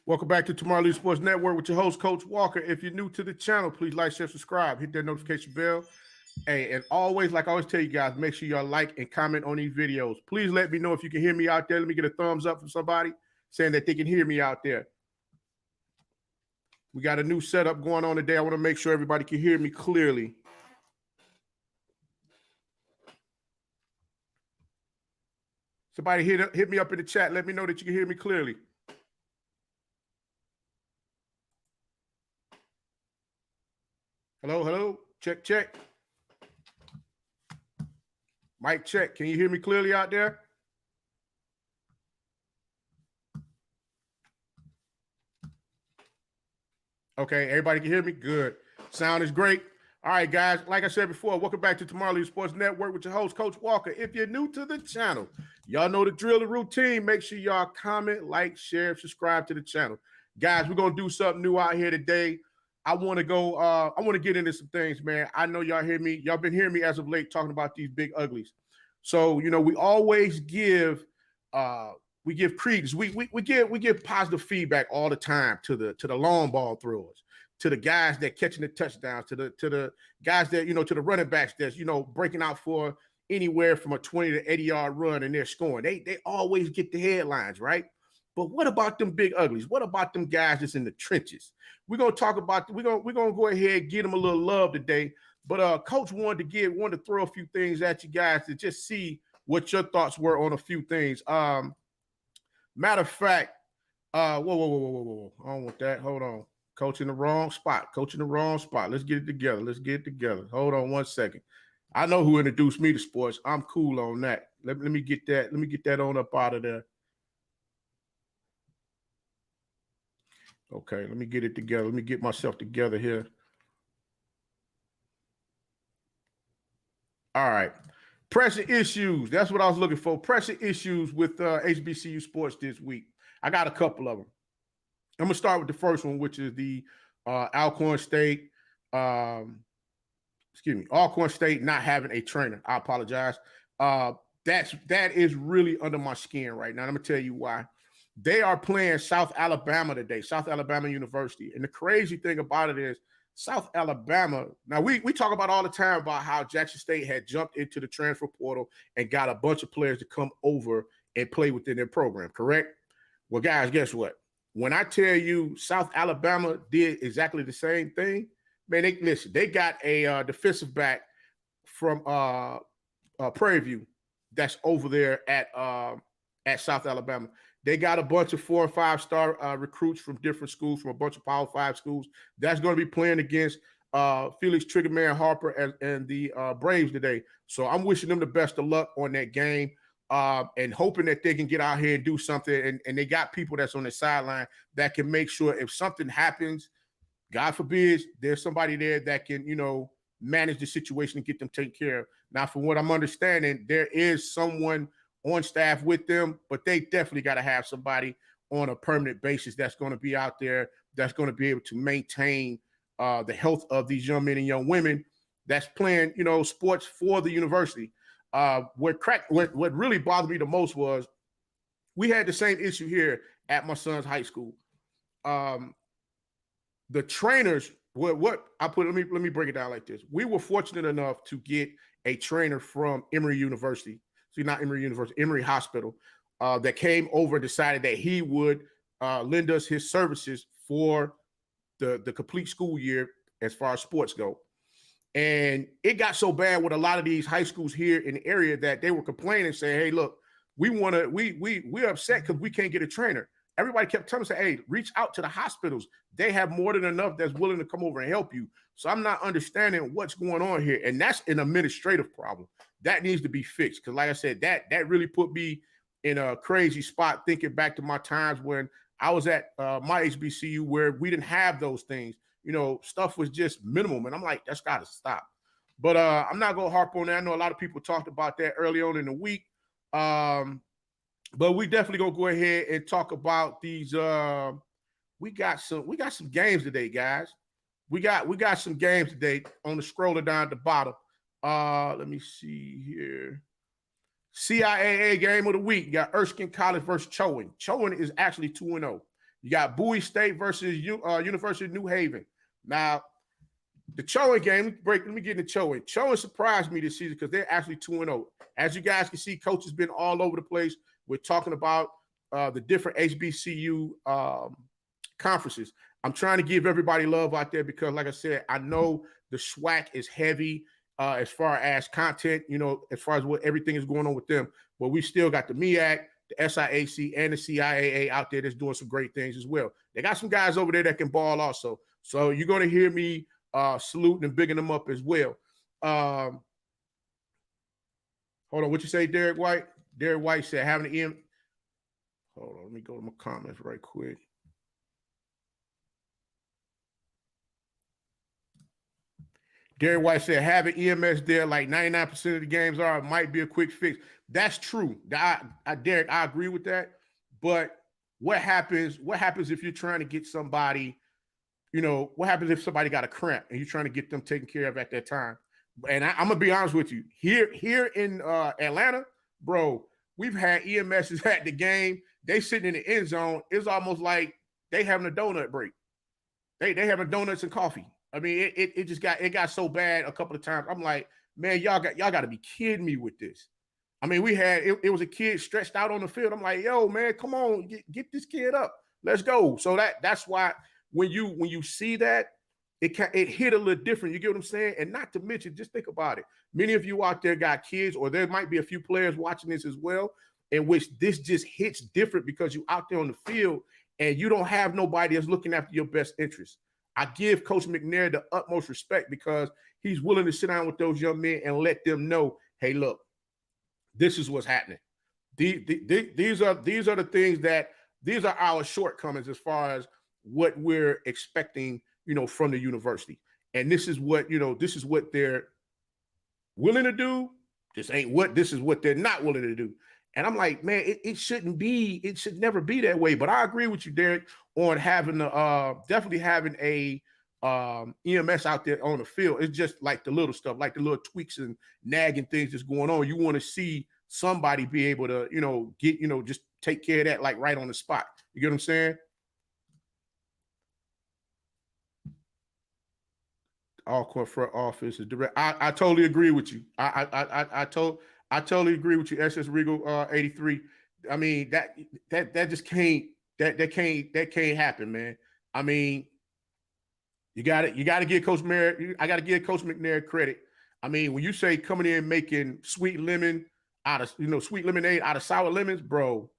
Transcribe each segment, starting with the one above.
Welcome back to Tomorrow League Sports Network with your host, Coach Walker. If you're new to the channel, please like, share, subscribe, hit that notification bell. Hey, and always, like I always tell you guys, make sure y'all like and comment on these videos. Please let me know if you can hear me out there. Let me get a thumbs up from somebody saying that they can hear me out there. We got a new setup going on today. I want to make sure everybody can hear me clearly. Somebody hit me up in the chat. Let me know that you can hear me clearly. Hello, hello. Check, check. Mic check. Can you hear me clearly out there? Okay, everybody can hear me? Good. Sound is great. All right, guys. Like I said before, welcome back to Tomorrow League Sports Network with your host, Coach Walker. If you're new to the channel, y'all know the drill and routine. Make sure y'all comment, like, share, subscribe to the channel. Guys, we're going to do something new out here today. I want to get into some things, man. I know y'all hear me. Y'all been hearing me as of late talking about these big uglies. So, you know, we always give credence. We give positive feedback all the time to the long ball throwers, to the guys that catching the touchdowns, to the guys that, you know, to the running backs that's, you know, breaking out for anywhere from a 20 to 80-yard run and they're scoring. They always get the headlines, right? But what about them big uglies? What about them guys that's in the trenches? We're gonna talk about. We're gonna go ahead and get them a little love today. But Coach wanted to throw a few things at you guys to just see what your thoughts were on a few things. Matter of fact, whoa. I don't want that. Hold on. Coach in the wrong spot. Let's get it together. Hold on 1 second. I know who introduced me to sports. I'm cool on that. Let me get that. Let me get that on up out of there. Okay, let me get it together. Let me get myself together here. All right. Pressing issues. That's what I was looking for. Pressing issues with HBCU sports this week. I got a couple of them. I'm going to start with the first one, which is the Alcorn State not having a trainer. I apologize. That is really under my skin right now. I'm going to tell you why. They are playing South Alabama today, South Alabama University. And the crazy thing about it is South Alabama, now we talk about all the time about how Jackson State had jumped into the transfer portal and got a bunch of players to come over and play within their program, correct? Well, guys, guess what? When I tell you South Alabama did exactly the same thing, man, they got a defensive back from Prairie View that's over there at South Alabama. They got a bunch of 4- and 5-star recruits from different schools, from a bunch of Power 5 schools. That's going to be playing against Felix Triggerman Harper and the Braves today. So I'm wishing them the best of luck on that game and hoping that they can get out here and do something. And they got people that's on the sideline that can make sure if something happens, God forbid, there's somebody there that can, you know, manage the situation and get them taken care of. Now, from what I'm understanding, there is someone on staff with them, but they definitely got to have somebody on a permanent basis that's going to be out there, that's going to be able to maintain the health of these young men and young women that's playing, you know, sports for the university. What really bothered me the most was we had the same issue here at my son's high school. The trainers, let me break it down like this. We were fortunate enough to get a trainer from Emory University. See, not Emory University, Emory Hospital, that came over and decided that he would lend us his services for the complete school year as far as sports go. And it got so bad with a lot of these high schools here in the area that they were complaining, saying, hey, look, we're upset because we can't get a trainer. Everybody kept telling us, hey, reach out to the hospitals. They have more than enough that's willing to come over and help you. So I'm not understanding what's going on here. And that's an administrative problem. That needs to be fixed. Because like I said, that really put me in a crazy spot thinking back to my times when I was at my HBCU where we didn't have those things. You know, stuff was just minimum. And I'm like, that's got to stop. But I'm not going to harp on that. I know a lot of people talked about that early on in the week. But we definitely going to go ahead and talk about these. We got some games today, guys. We got some games today on the scroller down at the bottom. Let me see here. CIAA game of the week. You got Erskine College versus Chowan. Chowan is actually 2-0. You got Bowie State versus University of New Haven. Now, the Chowan game, let me get into Chowan. Chowan surprised me this season because they're actually 2-0. As you guys can see, Coach has been all over the place. We're talking about the different HBCU conferences. I'm trying to give everybody love out there because, like I said, I know the SWAC is heavy as far as content, as far as what everything is going on with them. But we still got the Meac, the SIAC, and the CIAA out there that's doing some great things as well. They got some guys over there that can ball also. So you're going to hear me saluting and bigging them up as well. Hold on, what you say, Derek White? Derek White said having the Hold on, let me go to my comments right quick. Derek White said having EMS there like 99% of the games are might be a quick fix. That's true. Derek, I agree with that. But what happens if you're trying to get somebody, what happens if somebody got a cramp and you're trying to get them taken care of at that time? And I'm going to be honest with you. Here in Atlanta, bro, we've had EMSs at the game. They sitting in the end zone. It's almost like they having a donut break. They having donuts and coffee. I mean, it got so bad a couple of times. I'm like, man, y'all got to be kidding me with this. I mean, we had it was a kid stretched out on the field. I'm like, yo, man, come on, get this kid up. Let's go. So that's why when you see that, it hit a little different. You get what I'm saying? And not to mention, just think about it. Many of you out there got kids, or there might be a few players watching this as well, in which this just hits different because you're out there on the field and you don't have nobody that's looking after your best interests. I give Coach McNair the utmost respect because he's willing to sit down with those young men and let them know, hey, look, this is what's happening. These are the things these are our shortcomings as far as what we're expecting, from the university. And this is what they're willing to do. This is what they're not willing to do. And I'm like, man, it should never be that way. But I agree with you, Derek, on having definitely having a EMS out there on the field. It's just like the little stuff, like the little tweaks and nagging things that's going on. You want to see somebody be able to, just take care of that, like right on the spot. You get what I'm saying? All court front office is direct. I totally agree with you. I totally agree with you. SS Regal 83. I mean, that just can't happen, man. I mean, you got to give Coach McNair. I got to give Coach McNair credit. I mean, when you say coming in making sweet lemonade out of sour lemons, bro.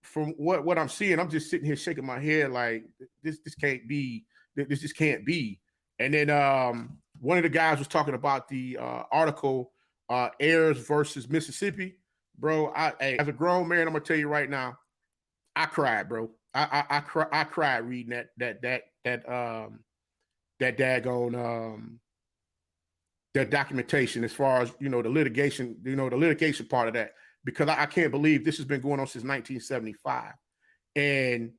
From what I'm seeing, I'm just sitting here shaking my head like this can't be. This just can't be. And then one of the guys was talking about the article Ayers versus Mississippi, bro. As a grown man, I'm gonna tell you right now, I cried, bro. I cried reading that daggone that documentation as far as the litigation part of that, because I can't believe this has been going on since 1975. And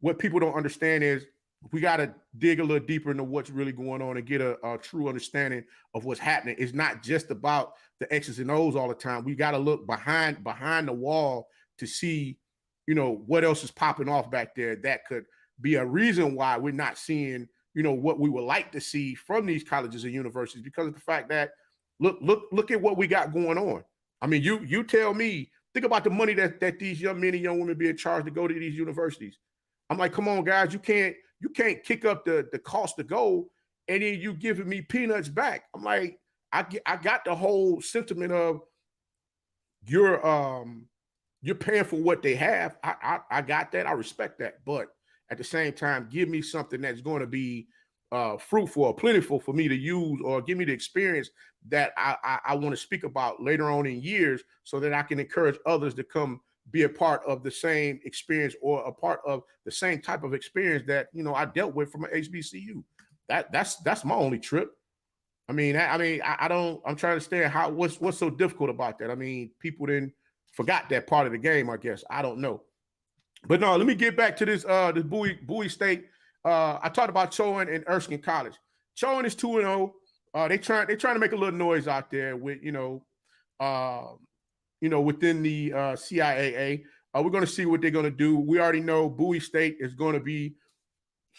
what people don't understand is we got to dig a little deeper into what's really going on and get a true understanding of what's happening. It's not just about the X's and O's all the time. We got to look behind the wall to see, what else is popping off back there that could be a reason why we're not seeing, what we would like to see from these colleges and universities, because of the fact that look at what we got going on. I mean, you tell me, think about the money that these young men and young women being charged to go to these universities. I'm like, come on, guys, you can't kick up the cost to go and then you giving me peanuts back. I'm like, I got the whole sentiment of you're paying for what they have. I got that. I respect that. But at the same time, give me something that's going to be fruitful or plentiful for me to use, or give me the experience that I want to speak about later on in years, so that I can encourage others to come be a part of the same experience, or a part of the same type of experience that I dealt with from an HBCU. That's my only trip. I mean, I'm trying to understand what's so difficult about that. I mean, people then forgot that part of the game, I guess. I don't know. But no, let me get back to this Bowie State. I talked about Chowan and Erskine College. Chowan is 2-0. They're trying to make a little noise out there with within the CIAA. We're going to see what they're going to do. We already know Bowie State is going to be,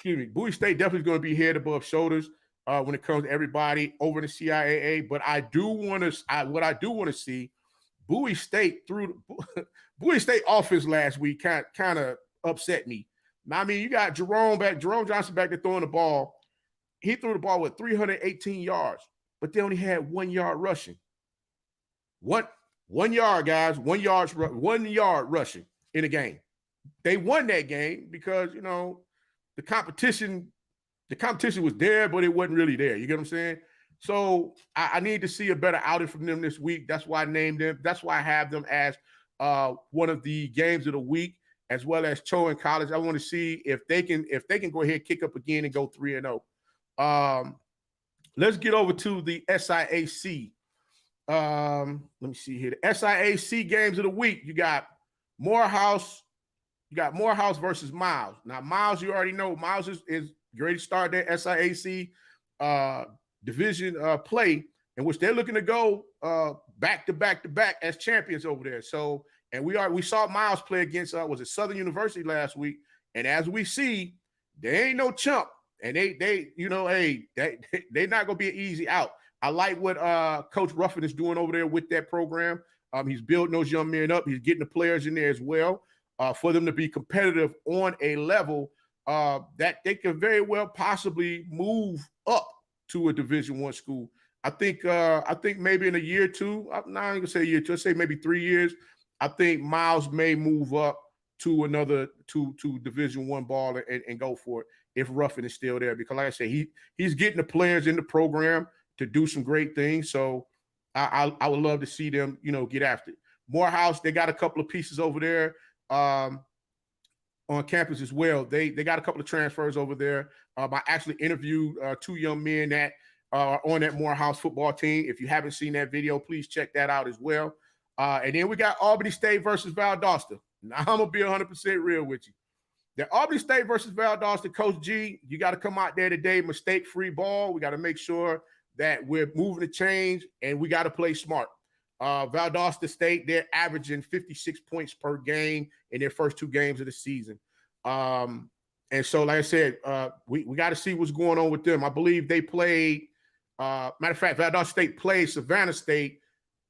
Bowie State definitely is going to be head above shoulders when it comes to everybody over the CIAA. But I do want to, what I do want to see, Bowie State Bowie State offense last week kind of upset me. Now, I mean, you got Jerome Johnson back there throwing the ball. He threw the ball with 318 yards, but they only had 1 yard rushing. What? 1 yard, guys. 1 yard rushing in a game. They won that game because, you know, the competition was there, but it wasn't really there. You get what I'm saying? So I need to see a better outing from them this week. That's why I named them. That's why I have them as one of the games of the week, as well as Cho in college. I want to see if they can go ahead, kick up again, and go 3-0. Let's get over to the SIAC. Let me see here. The SIAC games of the week. You got Morehouse versus Miles. Now, Miles, you already know, Miles is ready to start their SIAC division play, in which they're looking to go back to back as champions over there. So, and we saw Miles play against was it Southern University last week, and as we see, they ain't no chump, and they you know, hey, they're not gonna be an easy out. I like what Coach Ruffin is doing over there with that program. He's building those young men up. He's getting the players in there as well for them to be competitive on a level that they can very well possibly move up to a Division I school. I think maybe in a year or two, I'm not even gonna say a year or two, I'd say maybe 3 years, I think Miles may move up to another to Division I ball and go for it if Ruffin is still there. Because like I said, he's getting the players in the program to do some great things. So I would love to see them, you know, get after it. Morehouse, they got a couple of pieces over there on campus as well. They got a couple of transfers over there. I actually interviewed 2 young men that are on that Morehouse football team. If you haven't seen that video, please check that out as well. And then we got Albany State versus Valdosta. Now, I'm going to be 100% real with you. The Albany State versus Valdosta, Coach G, you got to come out there today, mistake-free ball. We got to make sure that we're moving the change, and we got to play smart. Valdosta State, they're averaging 56 points per game in their first 2 games of the season. And so, like I said, we got to see what's going on with them. I believe they played, matter of fact, Valdosta State played Savannah State,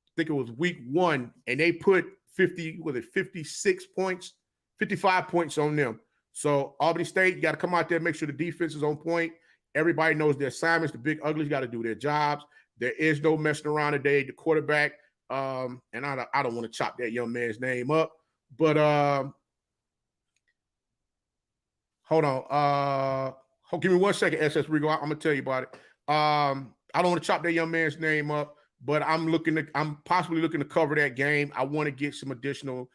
I think it was week 1, and they put 55 points on them. So Albany State, you got to come out there, make sure the defense is on point. Everybody knows their assignments. The Big Uglies got to do their jobs. There is no messing around today. The quarterback, and I don't want to chop that young man's name up, but hold on. Give me 1 second, SS Rigo. I'm gonna tell you about it. I don't want to chop that young man's name up, but I'm possibly looking to cover that game. I want to get some additional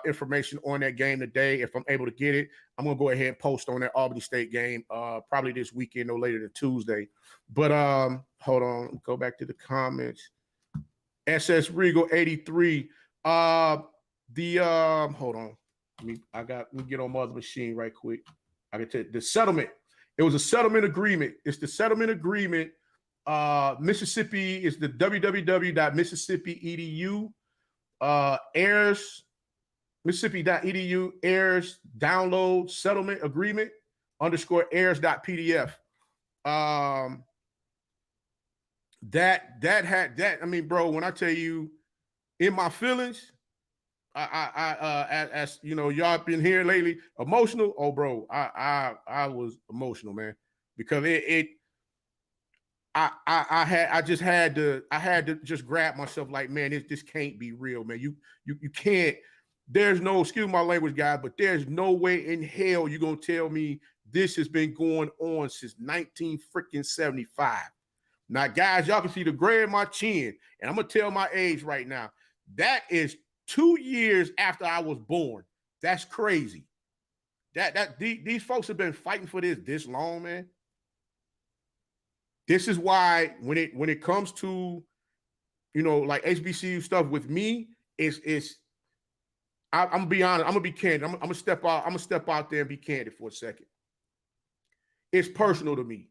information on that game today. If I'm able to get it, I'm gonna go ahead and post on that Albany State game probably this weekend, no later than Tuesday. But hold on, go back to the comments. SS Regal 83. Hold on. Let me get on my other machine right quick. I can tell you the settlement. It was a settlement agreement. It's the settlement agreement. Mississippi is the www.mississippi.edu airs. Mississippi.edu airs download settlement agreement _airs.pdf. That I mean, bro, when I tell you in my feelings, as you know, y'all been here lately, emotional. Oh, bro, I was emotional, man, because I had to just grab myself like, man, this can't be real, man. You can't. There's no, excuse my language, guys, but there's no way in hell you're gonna tell me this has been going on since 1975. Now, guys, y'all can see the gray in my chin, and I'm gonna tell my age right now. That is 2 years after I was born. That's crazy. These folks have been fighting for this long, man. This is why when it comes to, you know, like HBCU stuff with me, I'm gonna be honest. I'm gonna be candid. I'm gonna step out there and be candid for a second. It's personal to me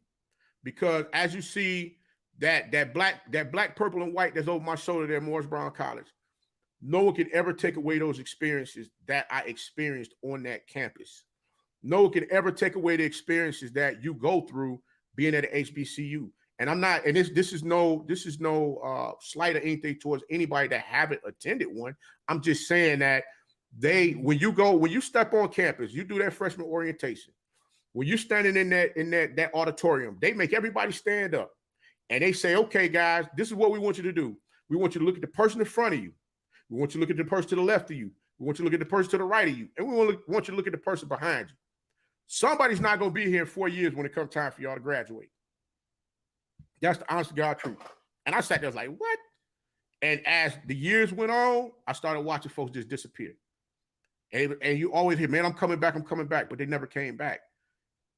because as you see that black, purple, and white that's over my shoulder there, Morris Brown College. No one can ever take away those experiences that I experienced on that campus. No one can ever take away the experiences that you go through being at a HBCU. And I'm not, and this is no slight or anything towards anybody that haven't attended one. I'm just saying that when you step on campus, you do that freshman orientation. When you're standing in that auditorium, they make everybody stand up and they say, okay, guys, this is what we want you to do. We want you to look at the person in front of you. We want you to look at the person to the left of you. We want you to look at the person to the right of you. And we want you to look at the person behind you. Somebody's not going to be here in 4 years when it comes time for y'all to graduate. That's the honest to God truth. And I sat there like, what? And as the years went on, I started watching folks just disappear. And you always hear, man, I'm coming back, but they never came back.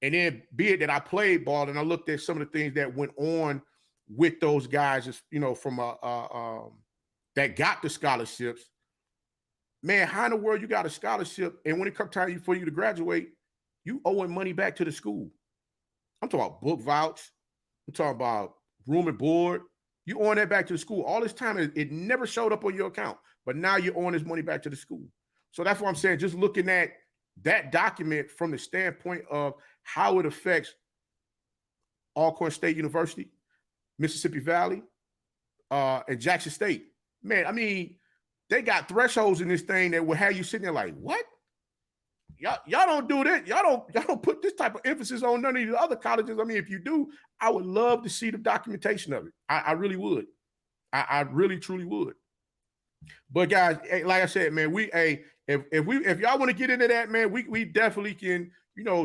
And then be it that I played ball and I looked at some of the things that went on with those guys, from that got the scholarships. Man, how in the world you got a scholarship and when it comes time for you to graduate, you owing money back to the school? I'm talking about book vouch. I'm talking about room and board. You owing that back to the school. All this time, it never showed up on your account, but now you're owing this money back to the school. So that's what I'm saying. Just looking at that document from the standpoint of how it affects Alcorn State University, Mississippi Valley, and Jackson State. Man, I mean, they got thresholds in this thing that will have you sitting there like, what? Y'all don't do that. Y'all don't put this type of emphasis on none of the other colleges. I mean, if you do, I would love to see the documentation of it. I really would. I really truly would. But guys, like I said, man, if y'all want to get into that, man, we definitely can,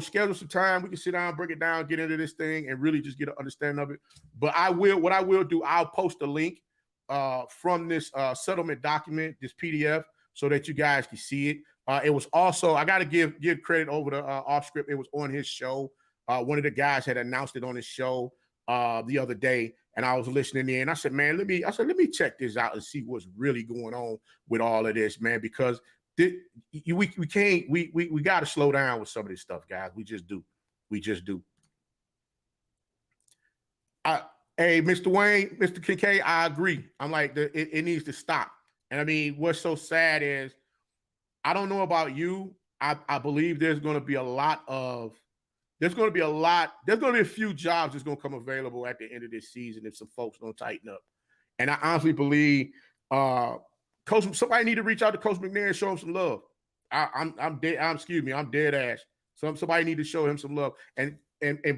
schedule some time. We can sit down, break it down, get into this thing, and really just get an understanding of it. But what I will do, I'll post a link from this settlement document, this PDF, so that you guys can see it. It was also, I got to give credit over to Off Script. It was on his show. One of the guys had announced it on his show the other day, and I was listening in. I said, man, let me check this out and see what's really going on with all of this, man, because we got to slow down with some of this stuff, guys. We just do. Hey, Mr. Wayne, Mr. Kincaid, I agree. I'm like, it needs to stop. And I mean, what's so sad is, I don't know about you. I believe there's going to be a few jobs that's going to come available at the end of this season if some folks don't tighten up. And I honestly believe somebody need to reach out to Coach McNair and show him some love. I'm dead ass. Somebody need to show him some love. And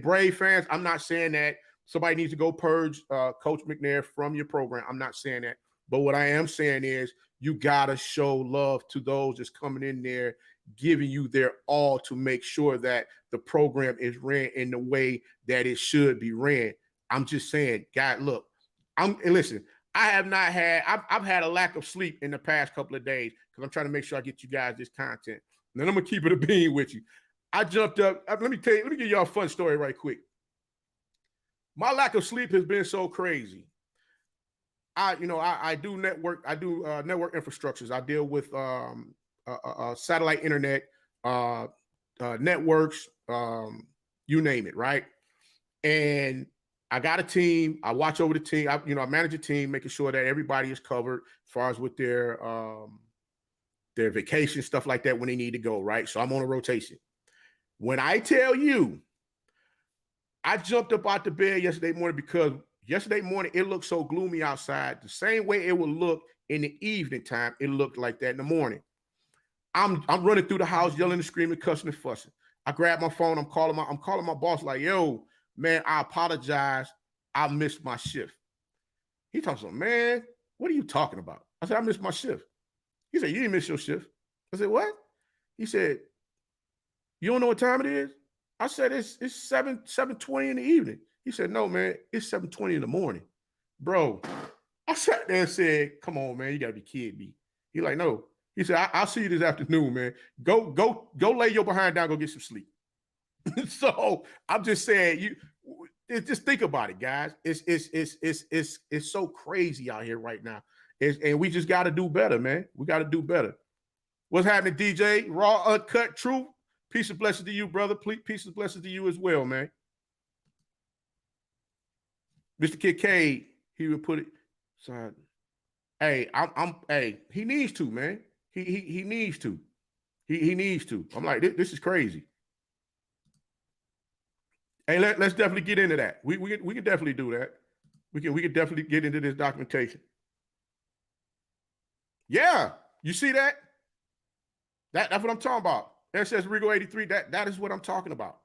Brave fans, I'm not saying that somebody needs to go purge Coach McNair from your program. I'm not saying that. But what I am saying is you got to show love to those that's coming in there, giving you their all to make sure that the program is ran in the way that it should be ran. I'm just saying, God, look, listen, I've had a lack of sleep in the past couple of days because I'm trying to make sure I get you guys this content. And then I'm going to keep it a bean with you. I jumped up. Let me give y'all a fun story right quick. My lack of sleep has been so crazy. I do network infrastructures. I deal with satellite internet, networks, you name it, right? And I got a team. I watch over the team. I manage a team, making sure that everybody is covered as far as with their vacation, stuff like that when they need to go, right? So I'm on a rotation. When I tell you, I jumped up out the bed yesterday morning because yesterday morning, it looked so gloomy outside. The same way it would look in the evening time, it looked like that in the morning. I'm running through the house, yelling and screaming, cussing and fussing. I grab my phone. I'm calling my boss like, yo, man, I apologize. I missed my shift. He talks about, man, what are you talking about? I said, I missed my shift. He said, you didn't miss your shift. I said, what? He said, you don't know what time it is? I said, it's 7:20 in the evening. He said, no, man, it's 7:20 in the morning. Bro, I sat there and said, come on, man, you got to be kidding me. He's like, no. He said, I'll see you this afternoon, man. Go lay your behind down, go get some sleep. So I'm just saying, just think about it, guys. It's so crazy out here right now. And we just got to do better, man. We got to do better. What's happening, DJ? Raw, uncut, truth. Peace and blessings to you, brother. Peace and blessings to you as well, man. Mr. Kincaid, he would put it. Sorry. Hey, hey, he needs to, man. He needs to. He needs to. I'm like, this is crazy. Hey, let's definitely get into that. We can definitely do that. We can definitely get into this documentation. Yeah, you see that? That's what I'm talking about. SWC 83. That is what I'm talking about.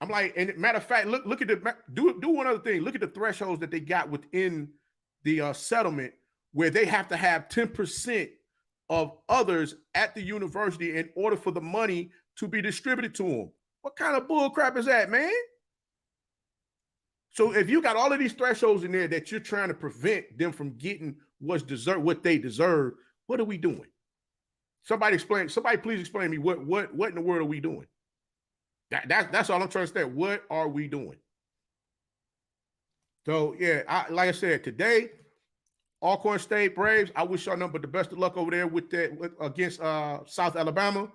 I'm like, and matter of fact, look at the do one other thing. Look at the thresholds that they got within the settlement, where they have to have 10% of others at the university in order for the money to be distributed to them. What kind of bull crap is that, man? So if you got all of these thresholds in there that you're trying to prevent them from getting what they deserve, what are we doing? Somebody please explain to me what in the world are we doing? That's all I'm trying to say. What are we doing? So yeah, like I said, today, Alcorn State Braves, I wish y'all nothing but the best of luck over there against South Alabama.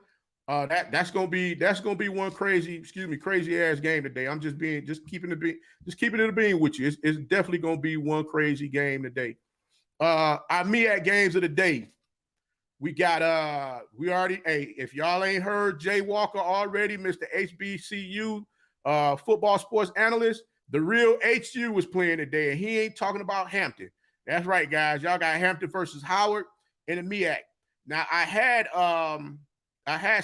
That's gonna be one crazy ass game today. I'm just keeping it a bean with you. It's definitely gonna be one crazy game today. Our Meac games of the day. We got if y'all ain't heard Jay Walker already, Mr. HBCU football sports analyst, the real HU was playing today, and he ain't talking about Hampton. That's right, guys. Y'all got Hampton versus Howard in the Meac. Now I had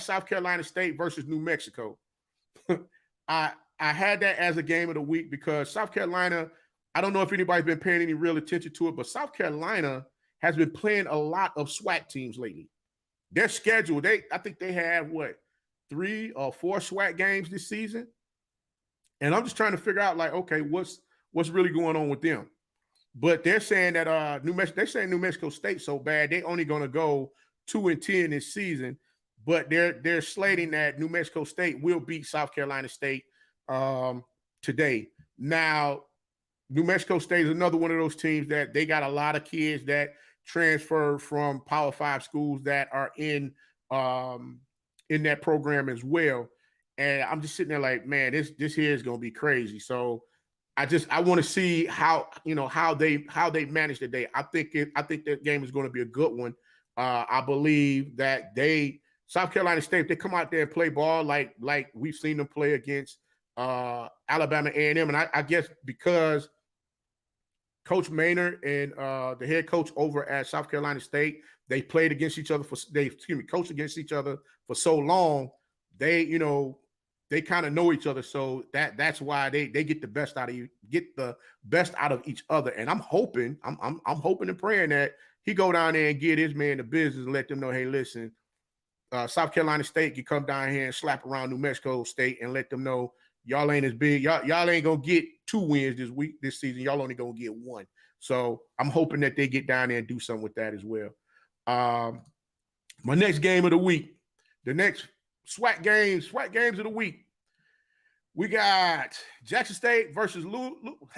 South Carolina State versus New Mexico. I had that as a game of the week because South Carolina, I don't know if anybody's been paying any real attention to it, but South Carolina has been playing a lot of SWAC teams lately. Their schedule, I think they have 3 or 4 SWAC games this season. And I'm just trying to figure out, like, okay, what's really going on with them? But they're saying that New Mexico State so bad they only going to go 2-10 this season. But they're slating that New Mexico State will beat South Carolina State today. Now, New Mexico State is another one of those teams that they got a lot of kids that transfer from Power 5 schools that are in that program as well. And I'm just sitting there like, man, this here is going to be crazy. So I want to see how they manage the day. I think that game is going to be a good one. I believe that South Carolina State, if they come out there and play ball like we've seen them play against Alabama A&M, and I guess because Coach Maynard and the head coach over at South Carolina State, they played against each other coached against each other for so long. They kind of know each other, so that's why they get the best out of each other. And I'm hoping and praying that he go down there and get his man the business and let them know, hey, listen, South Carolina State can come down here and slap around New Mexico State and let them know y'all ain't as big. Y'all ain't gonna get 2 wins this season. Y'all only gonna get 1. So I'm hoping that they get down there and do something with that as well. My next game of the week, the next SWAC games of the week. We got Jackson State versus Louisville.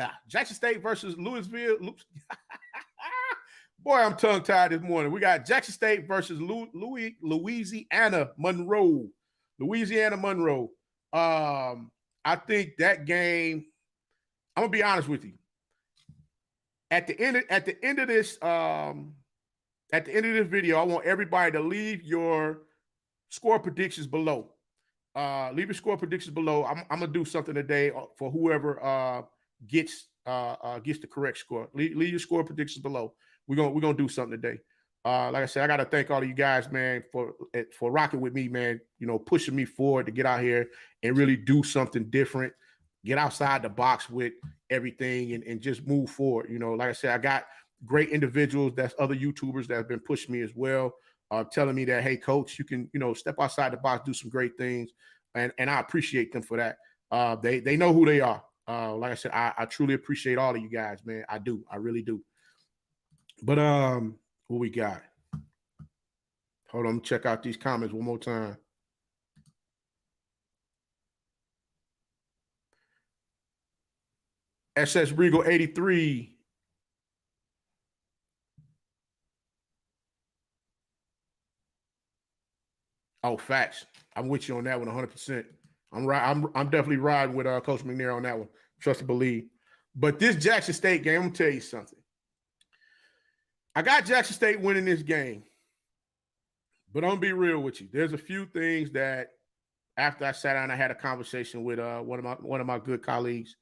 Boy, I'm tongue-tied this morning. We got Jackson State versus Louisiana Monroe. I think that game, I'm gonna be honest with you. At the end of this video, I want everybody to leave your score predictions below. Leave your score predictions below. I'm gonna do something today for whoever gets the correct score. Leave your score predictions below. We're gonna do something today. Like I said, I gotta thank all of you guys, man, for rocking with me, man. Pushing me forward to get out here and really do something different, get outside the box with everything, and just move forward. Like I said, I got great individuals, that's other YouTubers that have been pushing me as well, telling me that, hey, coach, you can step outside the box, do some great things, and I appreciate them for that. They know who they are. Like I said, I truly appreciate all of you guys, man. I do. I really do. But what we got? Hold on, check out these comments one more time. SWC 83. Oh, facts. I'm with you on that one 100%. I'm definitely riding with Coach McNair on that one. Trust and believe. But this Jackson State game, I'm gonna tell you something. I got Jackson State winning this game, but I'm gonna be real with you. There's a few things that after I sat down, I had a conversation with one of my good colleagues,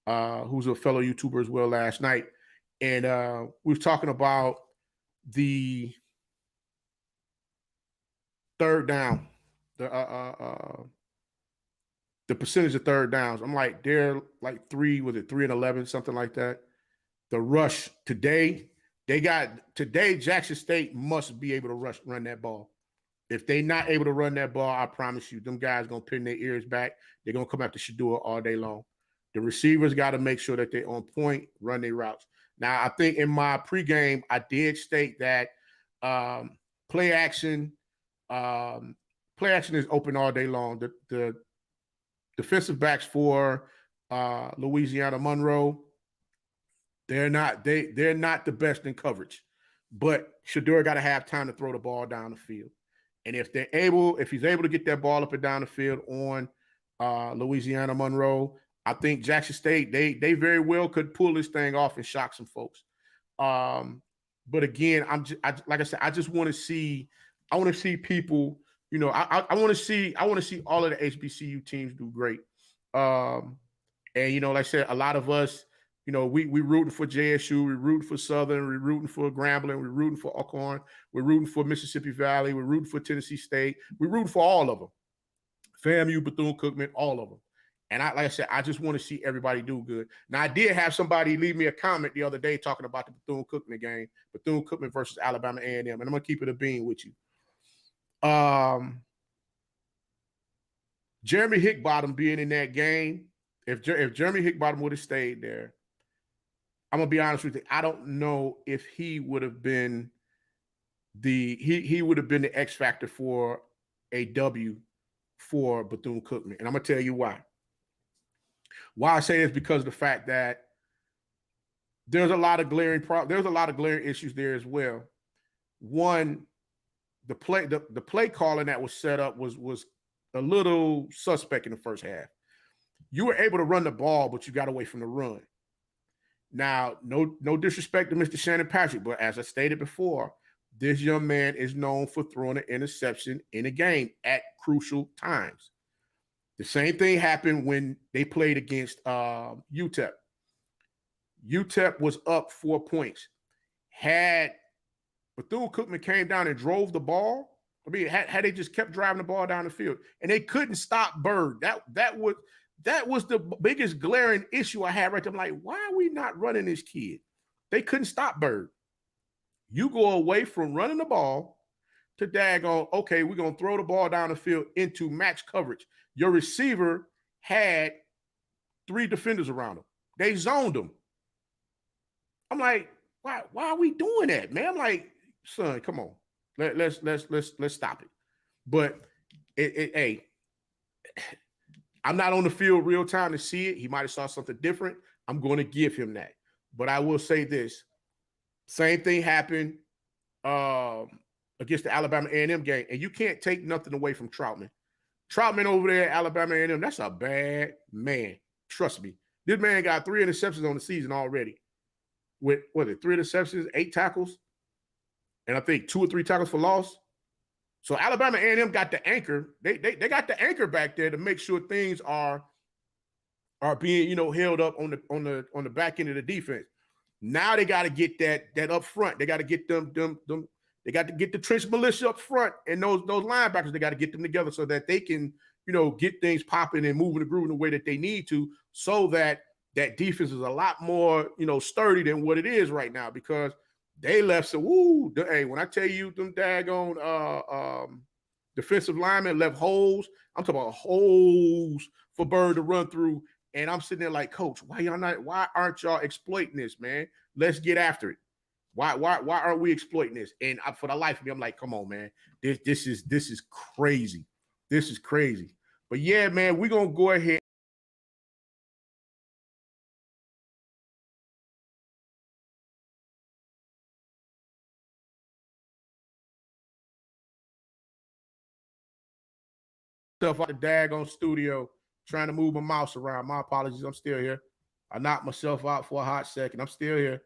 who's a fellow YouTuber as well last night, and we was talking about the third down, the percentage of third downs. I'm like, they're like 3 and 11, something like that. The rush today, today Jackson State must be able to run that ball. If they're not able to run that ball, I promise you, them guys gonna pin their ears back. They're gonna come after Shedeur all day long. The receivers got to make sure that they're on point, run their routes. Now, I think in my pregame, I did state that play action is open all day long. The defensive backs for Louisiana Monroe, they're not the best in coverage, but Shedeur got to have time to throw the ball down the field. And if he's able to get that ball up and down the field on Louisiana Monroe, I think Jackson State, they very well could pull this thing off and shock some folks. But again, like I said, I just want to see. I want to see people. You know, I want to see all of the HBCU teams do great. And you know, like I said, a lot of us, you know, we rooting for JSU, we rooting for Southern, we rooting for Grambling, we rooting for Alcorn, we're rooting for Mississippi Valley, we're rooting for Tennessee State, we're rooting for all of them. FAMU, Bethune-Cookman, all of them. And like I said, I just want to see everybody do good. Now, I did have somebody leave me a comment the other day talking about the Bethune-Cookman game, Bethune-Cookman versus Alabama A&M, and I'm going to keep it a bean with you. Jeremy Hickbottom being in that game, if Jeremy Hickbottom would have stayed there, I'm going to be honest with you, I don't know if he would have been he would have been the X factor for a W for Bethune-Cookman. And I'm going to tell you why. Why I say this, because of the fact that there's a lot of glaring issues there as well. One, the play calling that was set up was a little suspect in the first half. You were able to run the ball, but you got away from the run. Now, no disrespect to Mr. Shannon Patrick, but as I stated before, this young man is known for throwing an interception in a game at crucial times. The same thing happened when they played against UTEP. UTEP was up 4 points. Had Bethune-Cookman came down and drove the ball, I mean, had they just kept driving the ball down the field, and they couldn't stop Bird. That was the biggest glaring issue I had right there. I'm like, why are we not running this kid? They couldn't stop Bird. You go away from running the ball to daggone, okay, we're going to throw the ball down the field into match coverage. Your receiver had 3 defenders around him. They zoned him. I'm like, why are we doing that, man? I'm like, son, come on. Let's stop it. But hey, I'm not on the field real time to see it. He might have saw something different. I'm going to give him that. But I will say this. Same thing happened against the Alabama A&M game. And you can't take nothing away from Troutman. Troutman over there at Alabama A&M, that's a bad man. Trust me. This man got 3 interceptions on the season already. With, 3 interceptions, 8 tackles, and I think 2 or 3 tackles for loss. So Alabama A&M got the anchor. They got the anchor back there to make sure things are being, you know, held up on the back end of the defense. Now they got to get that up front. They got to get them. They got to get the trench militia up front, and those linebackers, they got to get them together so that they can, you know, get things popping and moving the groove in the way that they need to, so that defense is a lot more, you know, sturdy than what it is right now, because they left some, hey, when I tell you them daggone defensive linemen left holes, I'm talking about holes for Bird to run through. And I'm sitting there like, Coach, why aren't y'all exploiting this, man? Let's get after it. Why aren't we exploiting this? And for the life of me, I'm like, come on, man. This is crazy. This is crazy. But yeah, man, we're gonna go ahead. Stuff out the daggone studio, trying to move my mouse around. My apologies. I'm still here. I knocked myself out for a hot second. I'm still here.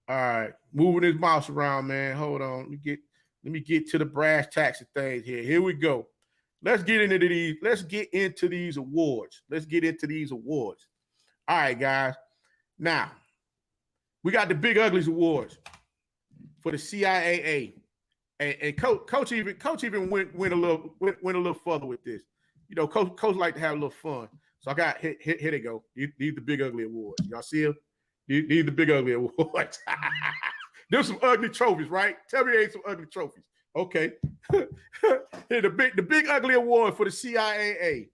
All right, moving his mouse around, man. Hold on. Let me get to the brass tacks of things here. Here we go. Let's get into these. Let's get into these awards. Let's get into these awards. All right, guys. Now, we got the Big Uglies Awards for the CIAA. And coach even went a little further with this. You know, coach like to have a little fun. So I got here they go. These the Big Ugly Awards. Y'all see them? These the Big Ugly Awards. There's some ugly trophies, right? Tell me there ain't some ugly trophies. Okay. Here the big Ugly Award for the CIAA.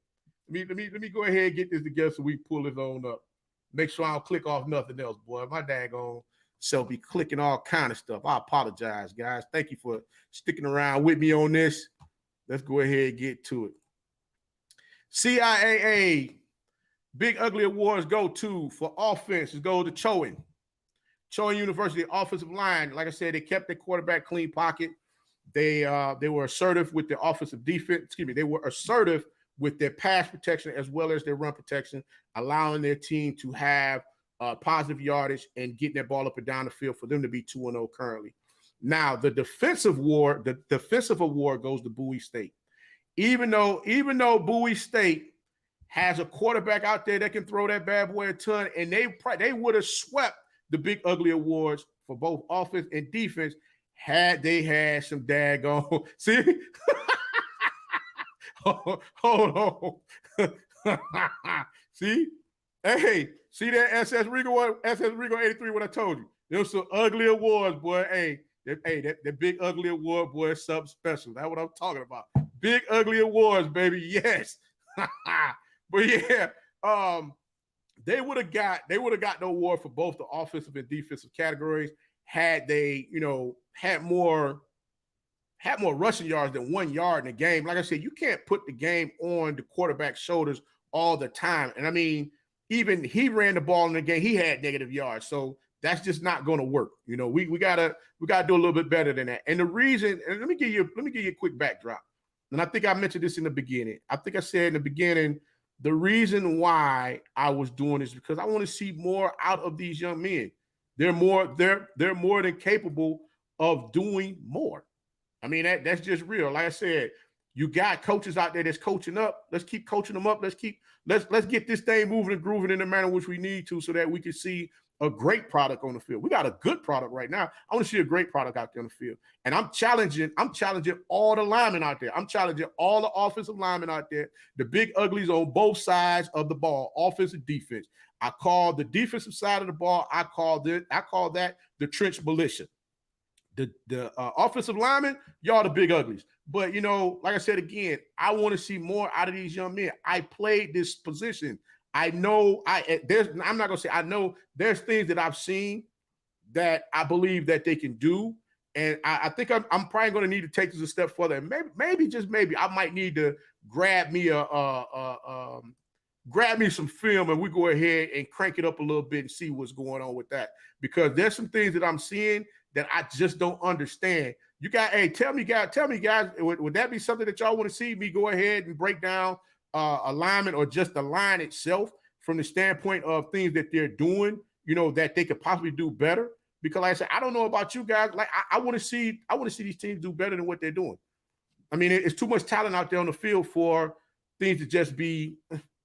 Let me go ahead and get this together so we pull this on up. Make sure I don't click off nothing else, boy. My daggone self be clicking all kind of stuff. I apologize, guys. Thank you for sticking around with me on this. Let's go ahead and get to it. CIAA Big Ugly Awards go to for offense. Go to Ciaa University offensive line. Like I said, they kept their quarterback clean pocket. They were assertive with their offensive defense. Excuse me. They were assertive with their pass protection as well as their run protection, allowing their team to have positive yardage and getting that ball up and down the field for them to be 2-0 currently. Now, the defensive award goes to Bowie State. Even though Bowie State has a quarterback out there that can throw that bad boy a ton, and they would have swept the Big Ugly Awards for both offense and defense had they had some daggone. See? Hold on. See? Hey, see that SS Rigo 83, what I told you. There's some ugly awards, boy. Hey, that Big Ugly Award, boy, is something special. That's what I'm talking about. Big Ugly Awards, baby. Yes. But yeah, they would have got the award for both the offensive and defensive categories had they, had more rushing yards than 1 yard in the game. Like I said, you can't put the game on the quarterback's shoulders all the time. And I mean, even he ran the ball in the game, he had negative yards. So that's just not going to work. We gotta do a little bit better than that. And the reason, and let me give you a quick backdrop. And I think I mentioned this in the beginning. I think I said in the beginning, the reason why I was doing this is because I want to see more out of these young men. They're more than capable of doing more. I mean, that's just real. Like I said, you got coaches out there that's coaching up. Let's keep coaching them up. Let's get this thing moving and grooving in the manner in which we need to so that we can see a great product on the field. We got a good product right now. I want to see a great product out there on the field. And I'm challenging all the linemen out there. I'm challenging all the offensive linemen out there, the big uglies on both sides of the ball, offense and defense. I call the defensive side of the ball, I call that the trench militia. The offensive linemen, y'all the big uglies. But, like I said again, I want to see more out of these young men. I played this position. I know I'm not going to say I know there's things that I've seen that I believe that they can do. And I think I'm probably going to need to take this a step further. And maybe just maybe I might need to grab me some film and we go ahead and crank it up a little bit and see what's going on with that. Because there's some things that I'm seeing that I just don't understand. You got, tell me guys, would that be something that y'all want to see me go ahead and break down alignment or just the line itself from the standpoint of things that they're doing, that they could possibly do better? Because like I said, I don't know about you guys. Like I want to see these teams do better than what they're doing. I mean, it's too much talent out there on the field for things to just be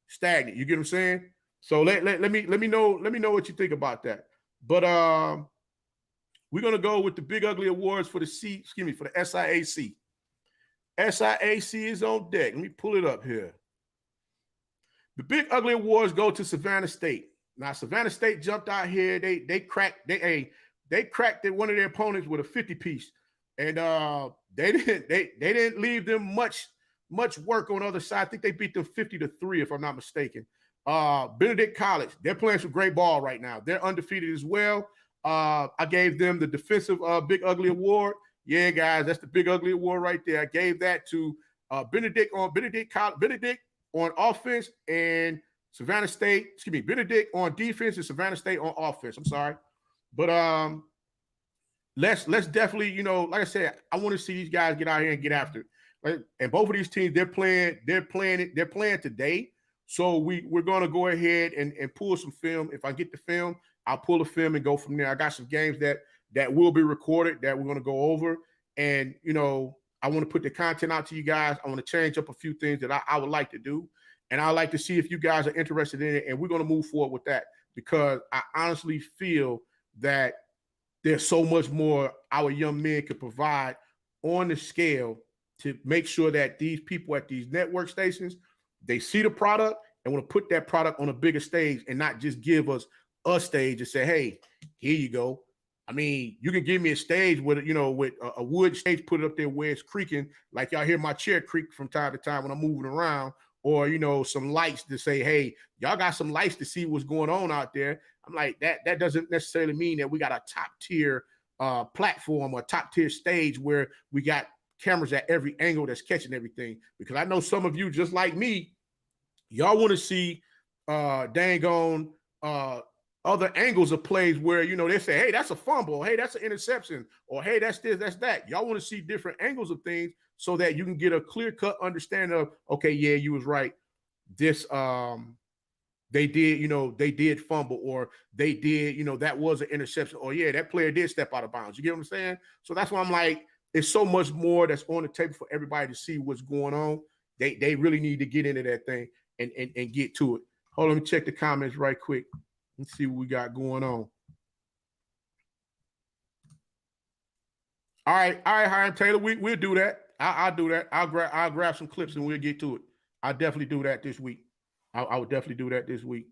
stagnant. You get what I'm saying? So let me know what you think about that. But we're gonna go with the Big Ugly Awards for the SIAC. SIAC is on deck. Let me pull it up here. The Big Ugly Awards go to Savannah State. Now, Savannah State jumped out here. They cracked one of their opponents with a 50-piece. And they didn't leave them much work on the other side. I think they beat them 50-3, if I'm not mistaken. Benedict College, they're playing some great ball right now. They're undefeated as well. I gave them the defensive Big Ugly Award. Yeah, guys, that's the Big Ugly Award right there. I gave that to Benedict on offense and Savannah State. Excuse me, Benedict on defense and Savannah State on offense. I'm sorry, but let's definitely, like I said, I want to see these guys get out here and get after it. Right? And both of these teams, they're playing today. So we're going to go ahead and pull some film. If I get the film, I'll pull a film and go from there. I got some games that will be recorded that we're going to go over. And, you know, I want to put the content out to you guys. I want to change up a few things that I would like to do. And I'd like to see if you guys are interested in it. And we're going to move forward with that, because I honestly feel that there's so much more our young men could provide on the scale to make sure that these people at these network stations, they see the product and want to put that product on a bigger stage, and not just give us a stage and say, hey, here you go. I mean, you can give me a stage with, you know, with a wood stage, put it up there where it's creaking, like y'all hear my chair creak from time to time when I'm moving around, or, you know, some lights to say, hey, y'all got some lights to see what's going on out there. I'm like, that doesn't necessarily mean that we got a top tier platform or top tier stage where we got cameras at every angle that's catching everything. Because I know some of you, just like me, y'all want to see dang on other angles of plays where, you know, they say, hey, that's a fumble, hey, that's an interception, or hey, that's this, that's that. Y'all want to see different angles of things so that you can get a clear-cut understanding of, okay, yeah, you was right. This they did, you know, they did fumble, or they did, you know, that was an interception, or yeah, that player did step out of bounds. You get what I'm saying? So that's why I'm like, it's so much more that's on the table for everybody to see what's going on. They really need to get into that thing and get to it. Hold on, let me check the comments right quick. Let's see what we got going on. All right, Hiram Taylor, we'll do that. I'll do that. I'll grab some clips and we'll get to it. I'll definitely do that this week. I would definitely do that this week.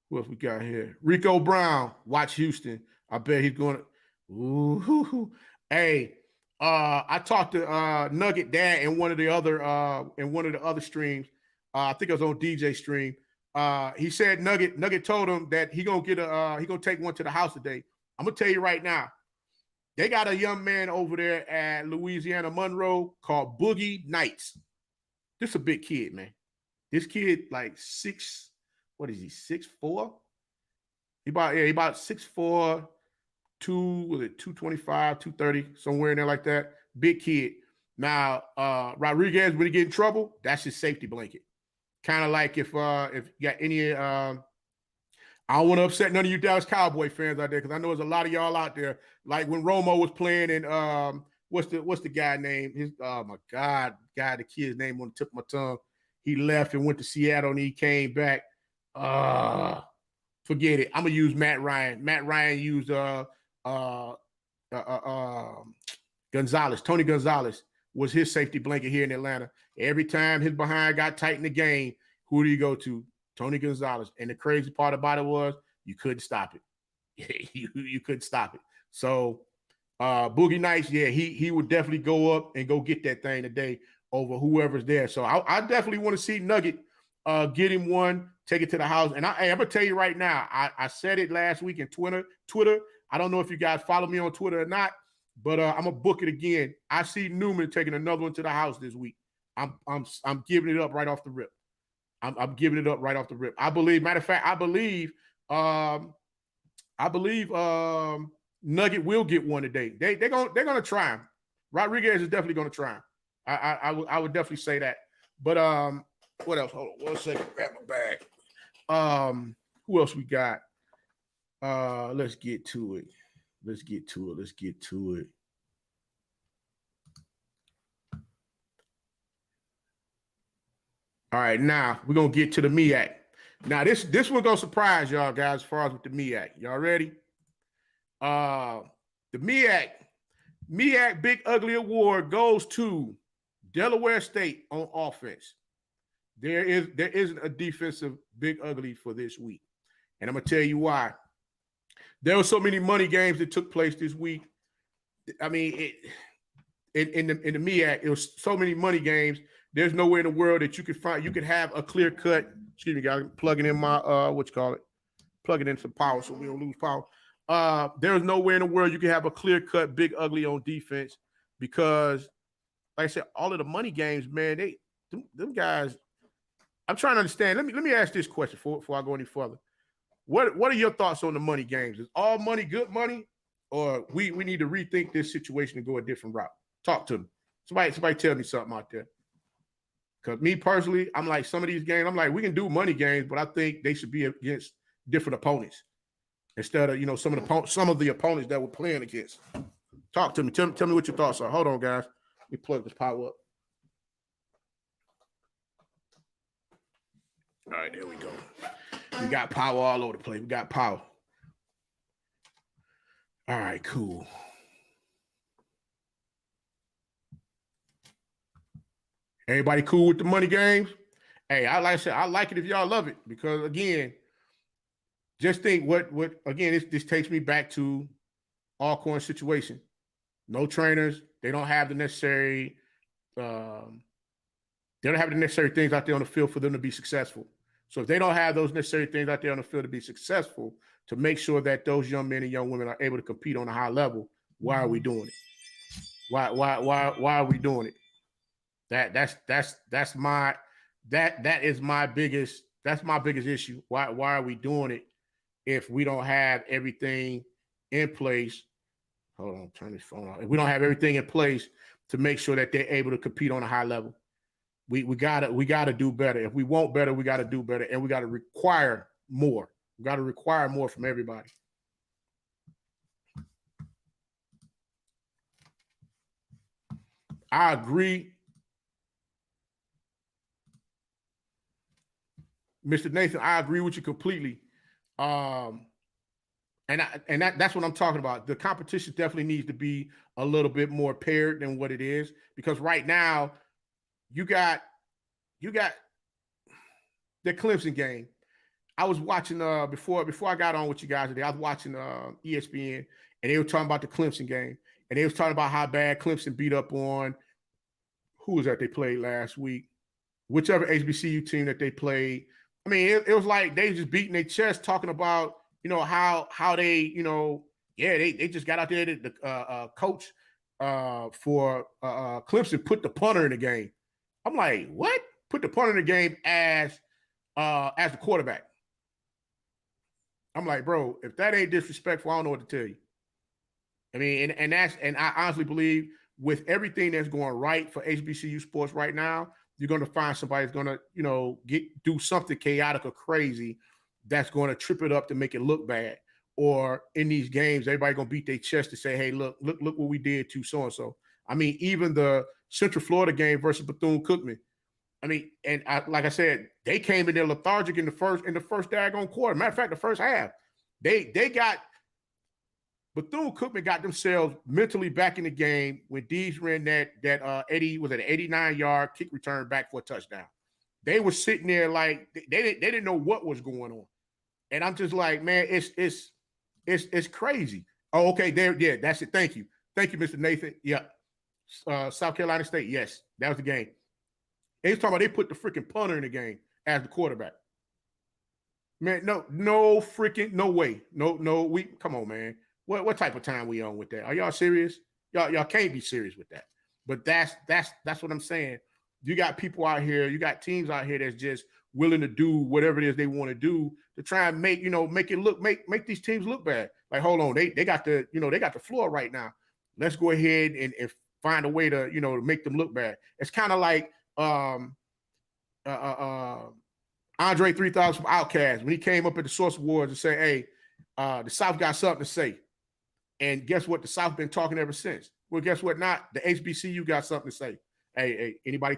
Who else we got here? Rico Brown, watch Houston. I bet he's going to. Ooh, hey, I talked to Nugget Dad in one of the other streams. I think it was on DJ stream. He said Nugget told him that he gonna take one to the house today. I'm gonna tell you right now, they got a young man over there at Louisiana Monroe called Boogie Nights. This is a big kid, man. This kid like 6'4"? He about 6'4", 225, 230, somewhere in there like that. Big kid. Now, Rodriguez, when he get in trouble, that's his safety blanket. Kind of like if you got any, I don't want to upset none of you Dallas Cowboy fans out there, because I know there's a lot of y'all out there. Like when Romo was playing in what's the guy name? Oh my God, the kid's name on the tip of my tongue. He left and went to Seattle and he came back. Forget it. I'm gonna use Matt Ryan. Matt Ryan used Gonzalez. Tony Gonzalez was his safety blanket here in Atlanta. Every time his behind got tight in the game, who do you go to? Tony Gonzalez. And the crazy part about it was you couldn't stop it. you couldn't stop it. So Boogie Nights, yeah, he would definitely go up and go get that thing today over whoever's there. So I definitely want to see Nugget get him one, take it to the house. And I'm going to tell you right now, I said it last week in Twitter. I don't know if you guys follow me on Twitter or not, but I'm going to book it again. I see Newman taking another one to the house this week. I'm giving it up right off the rip. I'm giving it up right off the rip. I believe, matter of fact, I believe Nugget will get one today. They're gonna try him. Rodriguez is definitely gonna try him. I would definitely say that. But what else? Hold on 1 second. Grab my bag. Who else we got? Let's get to it. Let's get to it. All right, now we're gonna get to the Meac. Now this one gonna surprise y'all guys as far as with the Meac. Y'all ready? The Meac Big Ugly Award goes to Delaware State on offense. There isn't a defensive Big Ugly for this week, and I'm gonna tell you why. There were so many money games that took place this week. I mean, in the Meac, it was so many money games. There's nowhere in the world that you could have a clear cut. Excuse me, guys. Plugging in my plugging in some power so we don't lose power. There's nowhere in the world you can have a clear cut Big Ugly on defense, because, like I said, all of the money games, man, them guys. I'm trying to understand. Let me ask this question before I go any further. What are your thoughts on the money games? Is all money good money, or we need to rethink this situation and go a different route? Talk to me. Somebody tell me something out there. Because me personally, I'm like, some of these games, I'm like, we can do money games, but I think they should be against different opponents instead of, you know, some of the opponents that we're playing against. Talk to me. Tell me what your thoughts are. Hold on, guys. Let me plug this power up. All right, there we go. We got power all over the place. We got power. All right, cool. Everybody cool with the money games? Hey, like I said, I like it if y'all love it because, again, just think what again, this takes me back to Alcorn situation. No trainers. They don't have the necessary things out there on the field for them to be successful. So if they don't have those necessary things out there on the field to be successful, to make sure that those young men and young women are able to compete on a high level, why are we doing it? Why are we doing it? That is my biggest issue. Why are we doing it if we don't have everything in place? Hold on, turn this phone off. If we don't have everything in place to make sure that they're able to compete on a high level, we gotta do better. If we want better, we gotta do better, and we gotta require more. We gotta require more from everybody. I agree. Mr. Nathan, I agree with you completely. And that's what I'm talking about. The competition definitely needs to be a little bit more paired than what it is, because right now you got the Clemson game. I was watching before I got on with you guys today. I was watching ESPN, and they were talking about the Clemson game, and they was talking about how bad Clemson beat up on who was that they played last week, whichever HBCU team that they played. I mean, it was like they just beating their chest, talking about, you know, how they, you know, yeah, they just got out there. The coach for Clemson put the punter in the game. I'm like, what? Put the punter in the game as the quarterback. I'm like, bro, if that ain't disrespectful, I don't know what to tell you. I mean, and I honestly believe with everything that's going right for HBCU sports right now, you're going to find somebody that's going to, you know, do something chaotic or crazy that's going to trip it up to make it look bad. Or in these games, everybody going to beat their chest to say, hey, look what we did to so-and-so. I mean, even the Central Florida game versus Bethune-Cookman. I mean, and like I said, they came in there lethargic in the first daggone quarter. Matter of fact, the first half, Bethune-Cookman got themselves mentally back in the game when Dees ran that 89-yard kick return back for a touchdown. They were sitting there like they didn't know what was going on, and I'm just like, man, it's crazy. Oh, okay, yeah, that's it. Thank you, Mr. Nathan. Yeah, South Carolina State. Yes, that was the game. They was talking about they put the freaking punter in the game as the quarterback. Man, no freaking no way. No, come on, man. What type of time we on with that? Are y'all serious? Y'all can't be serious with that. But that's what I'm saying. You got people out here, you got teams out here that's just willing to do whatever it is they want to do to try and make these teams look bad. Like, hold on, they got the floor right now. Let's go ahead and find a way to, to make them look bad. It's kind of like Andre 3000 from Outkast when he came up at the Source Awards and say, hey, the South got something to say. And guess what? The South been talking ever since. Well, guess what? Not the HBCU got something to say. Hey, anybody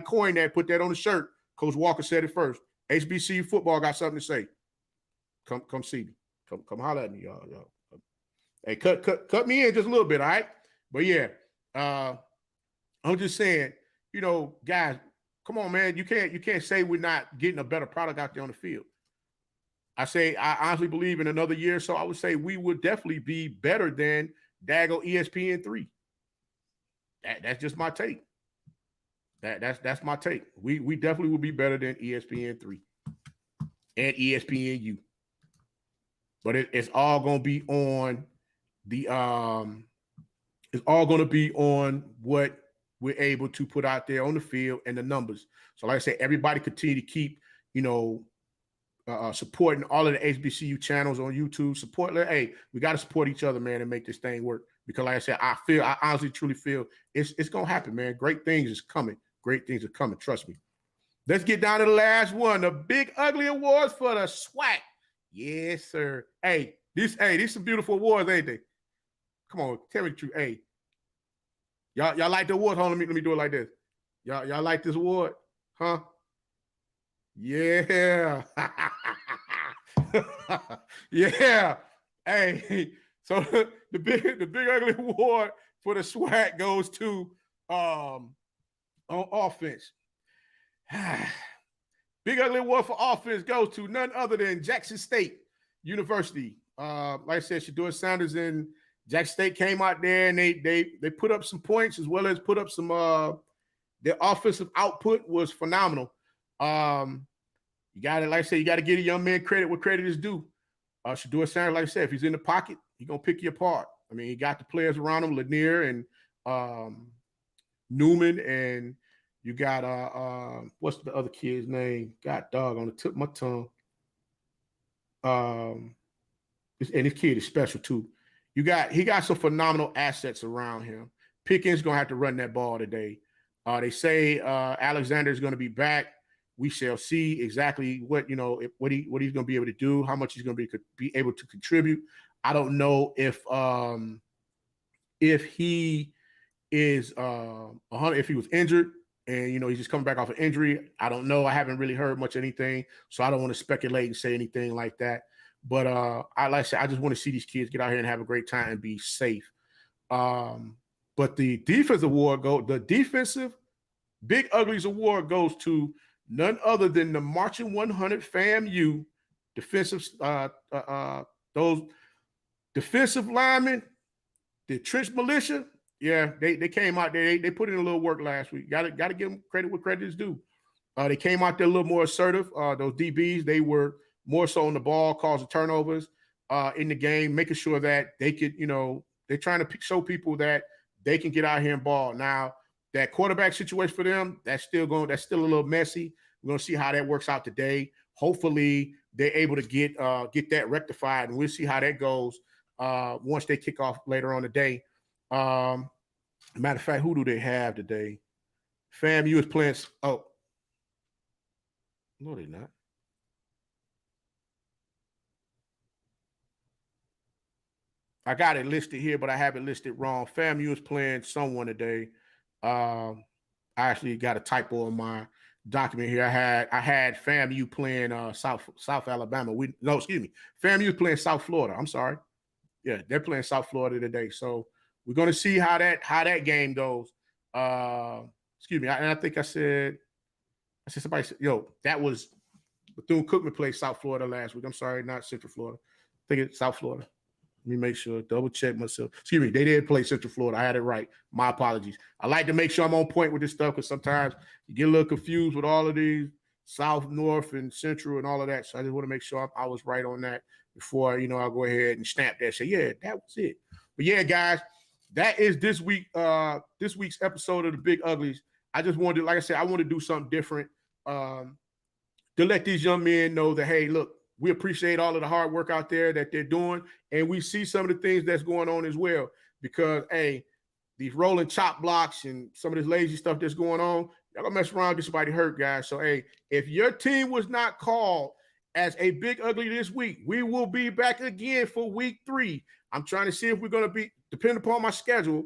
coin that, put that on the shirt. Coach Walker said it first. HBCU football got something to say. Come see me. Come holler at me, y'all. Hey, cut me in just a little bit, all right? But yeah, I'm just saying, guys, come on, man. You can't say we're not getting a better product out there on the field. I honestly believe in another year or so, I would say we would definitely be better than Dago ESPN 3. That's just my take. That's my take. We definitely will be better than ESPN 3 and ESPNU. But it's all gonna be on what we're able to put out there on the field and the numbers. So like I said, everybody continue to keep, supporting all of the HBCU channels on YouTube. Hey, we got to support each other, man, and make this thing work. Because like I said, I honestly, truly feel it's going to happen, man. Great things is coming. Great things are coming. Trust me. Let's get down to the last one. The Big Ugly Awards for the SWAC. Yes, sir. Hey, these some beautiful awards, ain't they? Come on, tell me the truth. Hey, y'all like the award? Hold on, let me do it like this. Y'all like this award? Huh? Yeah. Yeah. Hey, so the big ugly award for the SWAC goes to on offense. Big ugly award for offense goes to none other than Jackson State University. Like I said, Shedeur Sanders and Jackson State came out there and they put up some points as well as put up some their offensive output was phenomenal. You got to, like I said, you got to give a young man credit where credit is due. Shedeur Sanders, like I said, if he's in the pocket, he's gonna pick you apart. I mean, he got the players around him, Lanier and Newman, and you got what's the other kid's name? God dog on the tip of my tongue. And this kid is special too. He got some phenomenal assets around him. Pickens gonna have to run that ball today. They say Alexander is gonna be back. We shall see exactly what he's going to be able to do, how much he's going to be able to contribute. I don't know if he is if he was injured and he's just coming back off an injury. I don't know. I haven't really heard much anything, so I don't want to speculate and say anything like that. But like I said, I just want to see these kids get out here and have a great time and be safe. But the defensive Big Uglies award goes to none other than the Marching 100 FAMU defensive, those defensive linemen, the trench militia. Yeah, they came out there. They put in a little work last week. Got to give them credit where credit is due. They came out there a little more assertive. Those DBs, they were more so on the ball, causing turnovers in the game, making sure that they could, they're trying to show people that they can get out here and ball. Now, that quarterback situation for them, that's still a little messy. We're going to see how that works out today. Hopefully, they're able to get that rectified, and we'll see how that goes once they kick off later on today. Matter of fact, who do they have today? FAMU is playing. Oh, no, they're not. I got it listed here, but I have it listed wrong. FAMU is playing someone today. I actually got a typo on my document here. I had FAMU playing South Alabama. FAMU is playing South Florida. I'm sorry. Yeah, they're playing South Florida today. So we're going to see how that game goes. I think I said somebody said, that was Bethune-Cookman played South Florida last week. I'm sorry, not Central Florida. I think it's South Florida. Let me make sure, double check myself. They did play Central Florida. I had it right. My apologies. I like to make sure I'm on point with this stuff because sometimes you get a little confused with all of these South, North, and Central and all of that. So I just want to make sure I was right on that before, I'll go ahead and stamp that. Say, yeah, that was it. But yeah, guys, that is this week's episode of the Big Uglies. I just wanted, like I said, I want to do something different to let these young men know that, hey, look, we appreciate all of the hard work out there that they're doing. And we see some of the things that's going on as well. Because, hey, these rolling chop blocks and some of this lazy stuff that's going on, y'all gonna mess around and get somebody hurt, guys. So, hey, if your team was not called as a Big Ugly this week, we will be back again for week 3. I'm trying to see if we're going to be, depending upon my schedule,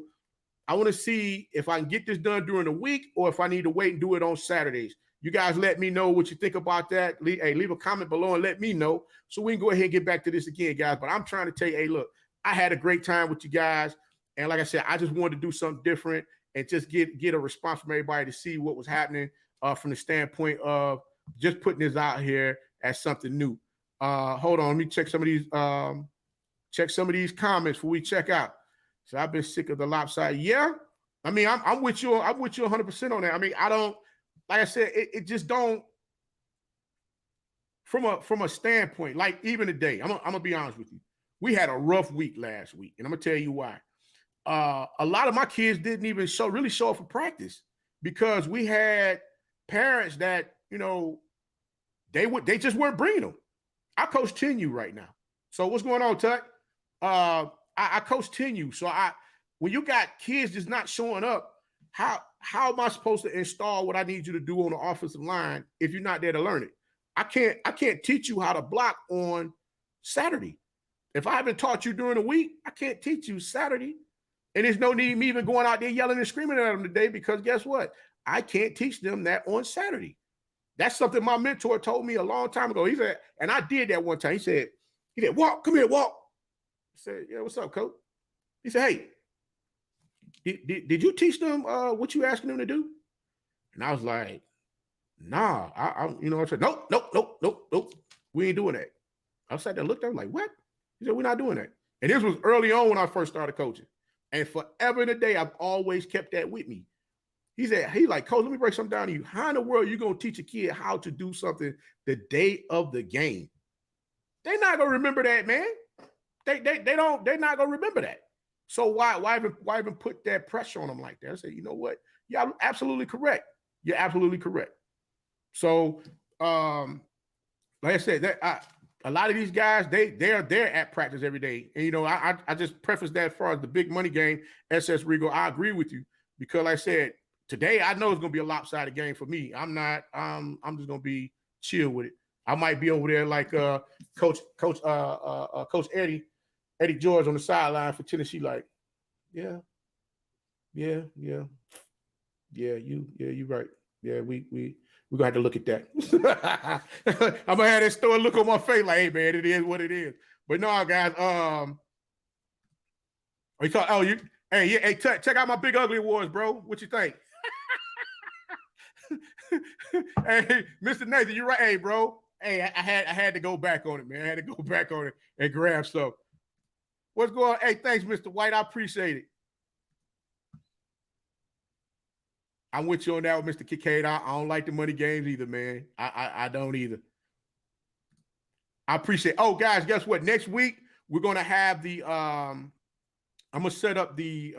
I want to see if I can get this done during the week or if I need to wait and do it on Saturdays. You guys let me know what you think about that. Leave a comment below and let me know so we can go ahead and get back to this again, guys. But I'm trying to tell you, hey, look, I had a great time with you guys. And like I said, I just wanted to do something different and just get a response from everybody to see what was happening from the standpoint of just putting this out here as something new. Hold on, let me check some of these comments before we check out. So I've been sick of the lopsided. Yeah, I mean, I'm with you. I'm with you 100% on that. I mean, I don't. Like I said, it just don't. From a standpoint, like even today, I'm gonna be honest with you. We had a rough week last week, and I'm gonna tell you why. A lot of my kids didn't even really show up for practice because we had parents that they just weren't bringing them. I coach 10U right now. So what's going on, Tut? I coach 10U. So when you got kids just not showing up, how am I supposed to install what I need you to do on the offensive line if you're not there to learn it? I can't teach you how to block on Saturday. If I haven't taught you during the week, I can't teach you Saturday. And there's no need me even going out there yelling and screaming at them today, because guess what? I can't teach them that on Saturday. That's something my mentor told me a long time ago. He said, and I did that one time. He said, Walk, come here, Walk. I said, yeah, what's up, coach? He said, hey, did you teach them what you asking them to do? And I was like, nah, I said, nope. We ain't doing that. I sat there, looked at him like, what? He said, we're not doing that. And this was early on when I first started coaching. And forever and a day, I've always kept that with me. He like, coach, let me break something down to you. How in the world are you going to teach a kid how to do something the day of the game? They're not going to remember that, man. They're not going to remember that. So why even put that pressure on them like that? I said, you know what? Yeah, I'm absolutely correct. You're absolutely correct. So, like I said, a lot of these guys, they're there at practice every day. And, I just preface that as far as the big money game, SS Regal, I agree with you, because like I said, today I know it's going to be a lopsided game for me. I'm just going to be chill with it. I might be over there like Coach Eddie George on the sideline for Tennessee, like, yeah, you right. Yeah, we gonna have to look at that. I'm gonna have that store look on my face like, hey man, it is what it is. But no, guys, check out my Big Ugly Awards, bro. What you think? Hey, Mr. Nathan, you're right. Hey, bro. Hey, I had to go back on it, man. I had to go back on it and grab stuff. What's going on? Hey, thanks, Mr. White. I appreciate it. I'm with you on that with Mr. Kincaid. I don't like the money games either, man. I don't either. I appreciate it. Oh, guys, guess what? Next week, we're going to have I'm going to set up the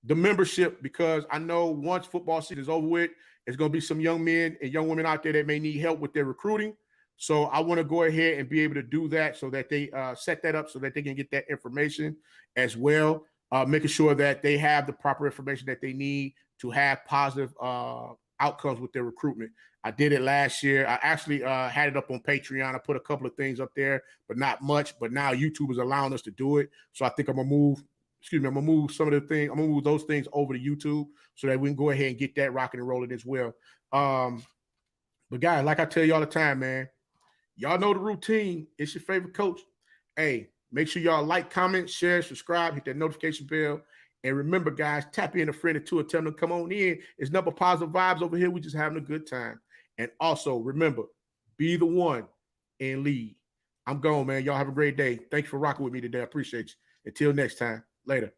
membership, because I know once football season is over with, there's going to be some young men and young women out there that may need help with their recruiting. So I want to go ahead and be able to do that, so that they set that up so that they can get that information as well, making sure that they have the proper information that they need to have positive outcomes with their recruitment. I did it last year. I actually had it up on Patreon. I put a couple of things up there, but not much. But now YouTube is allowing us to do it. So I think I'm going to move some of the things. I'm going to move those things over to YouTube so that we can go ahead and get that rocking and rolling as well. But guys, like I tell you all the time, man, y'all know the routine. It's your favorite coach. Hey, make sure y'all like, comment, share, subscribe, hit that notification bell. And remember, guys, tap in a friend or two and tell them to come on in. It's nothing but positive vibes over here. We just having a good time. And also, remember, be the one and lead. I'm gone, man. Y'all have a great day. Thanks for rocking with me today. I appreciate you. Until next time. Later.